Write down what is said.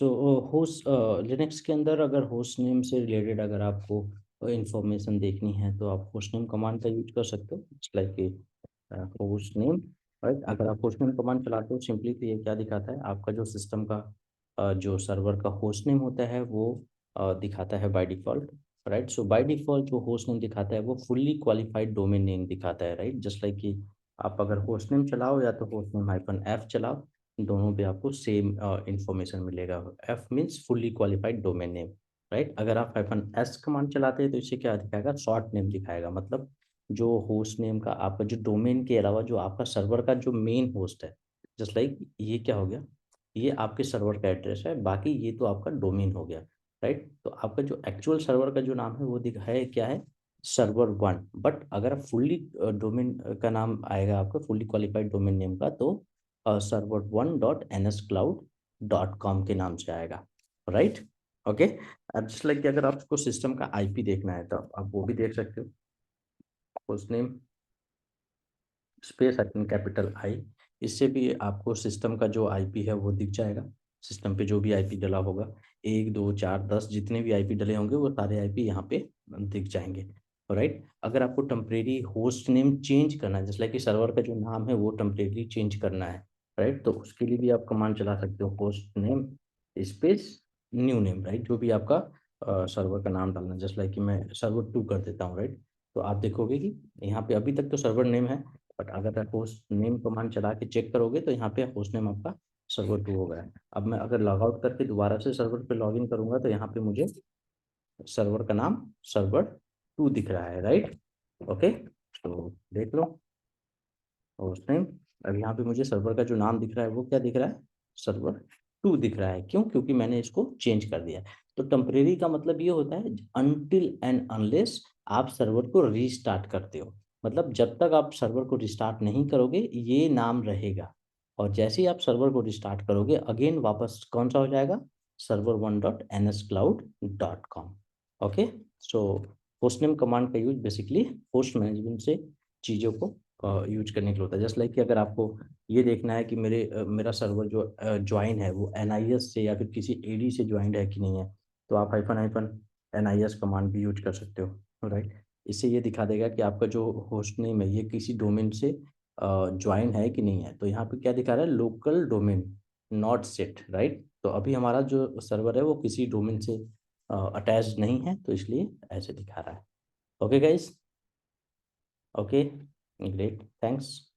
सो host Linux के अंदर अगर होस्ट नेम से रिलेटेड अगर आपको इंफॉर्मेशन देखनी है तो आप होस्ट नेम कमांड का यूज कर सकते हो, लाइक होस्ट नेम। राइट, अगर आप होस्ट नेम कमांड चलाते हो सिंपली तो ये क्या दिखाता है, आपका जो सिस्टम का जो सर्वर का होस्ट नेम होता है वो दिखाता है by default. Right, so by default जो होस्ट नेम दिखाता है वो फुल्ली क्वालिफाइड डोमेन नेम दिखाता है। राइट, जस्ट लाइक कि आप अगर होस्ट नेम चलाओ या तो होस्ट नेम -f चलाओ, दोनों पे आपको सेम इंफॉर्मेशन मिलेगा। F means fully qualified domain name. Right, अगर आप -s कमांड चलाते हैं तो इससे क्या दिखाएगा, शॉर्ट नेम दिखाएगा। मतलब जो होस्ट नेम का आपका जो डोमेन के अलावा जो आपका सर्वर का जो मेन होस्ट है, जस्ट लाइक ये क्या हो गया, ये आपके सर्वर का एड्रेस है, बाकी ये तो आपका डोमेन हो गया। राइट, तो आपका जो एक्चुअल सर्वर का जो नाम है वो दिखा है क्या है, सर्वर वन। बट अगर आप फुल्ली डोमेन का नाम आएगा आपका फुल्ली क्वालिफाइड डोमेन नेम का, तो server1.nscloud.com के नाम से आएगा। Right, okay. अब जस्ट लाइक कि अगर आपको सिस्टम का आईपी देखना है तो आप वो भी देख सकते हो, host name space capital I, इससे भी आपको सिस्टम का जो आईपी है वो दिख जाएगा। सिस्टम पे जो भी आईपी डला होगा, 1 2 4 10 जितने भी आईपी डले होंगे वो सारे आईपी यहाँ पे दिख जाएंगे। राइट, अगर आपको टेम्परेरी होस्ट नेम चेंज करना है, जैसे लाइक कि सर्वर का जो नाम है वो टेम्परेरी चेंज करना है, राइट, तो उसके लिए भी आप कमांड चला सकते हो, host name space new name. Right, जो भी आपका सर्वर का नाम डालना है, जस्ट लाइक कि मैं सर्वर 2 कर देता हूँ। राइट, तो आप देखोगे कि यहाँ पे अभी तक तो सर्वर नेम है, बट अगर आप होस्ट नेम कमांड चला के चेक करोगे तो यहाँ पे होस्ट नेम आपका सर्वर 2 हो गया है। अब मैं अगर लॉग आउट करके दोबारा से सर्वर पे लॉगिन करूंगा तो यहाँ पे मुझे सर्वर का नाम सर्वर 2 दिख रहा है। राइट, ओके, तो देख लो होस्ट नेम। अब यहाँ पे मुझे सर्वर का जो नाम दिख रहा है वो क्या दिख रहा है, सर्वर 2 दिख रहा है। क्यों? क्योंकि मैंने इसको चेंज कर दिया। तो टेम्परेरी का मतलब ये होता है अनटिल एंड अनलेस आप सर्वर को रीस्टार्ट करते हो। मतलब जब तक आप सर्वर को रिस्टार्ट नहीं करोगे ये नाम रहेगा, और जैसे ही आप सर्वर को रिस्टार्ट करोगे अगेन वापस कौन सा हो जाएगा, server1.nscloud.com। ओके, सो होस्ट नेम कमांड का यूज बेसिकली होस्ट मैनेजमेंट से चीज़ों को यूज करने के लिए होता है। जस्ट लाइक कि अगर आपको ये देखना है कि मेरा सर्वर जो ज्वाइन है वो NIS से या फिर किसी AD से ज्वाइंड है कि नहीं है, तो आप -NIS कमांड भी यूज कर सकते हो। राइट, इससे ये दिखा देगा कि आपका जो होस्ट नेम है ये किसी डोमेन से ज्वाइन है कि नहीं है। तो यहाँ पे क्या दिखा रहा है, local domain not set. Right, तो अभी हमारा जो सर्वर है वो किसी डोमेन से अटैच नहीं है, तो इसलिए ऐसे दिखा रहा है। Okay guys, okay, great, thanks.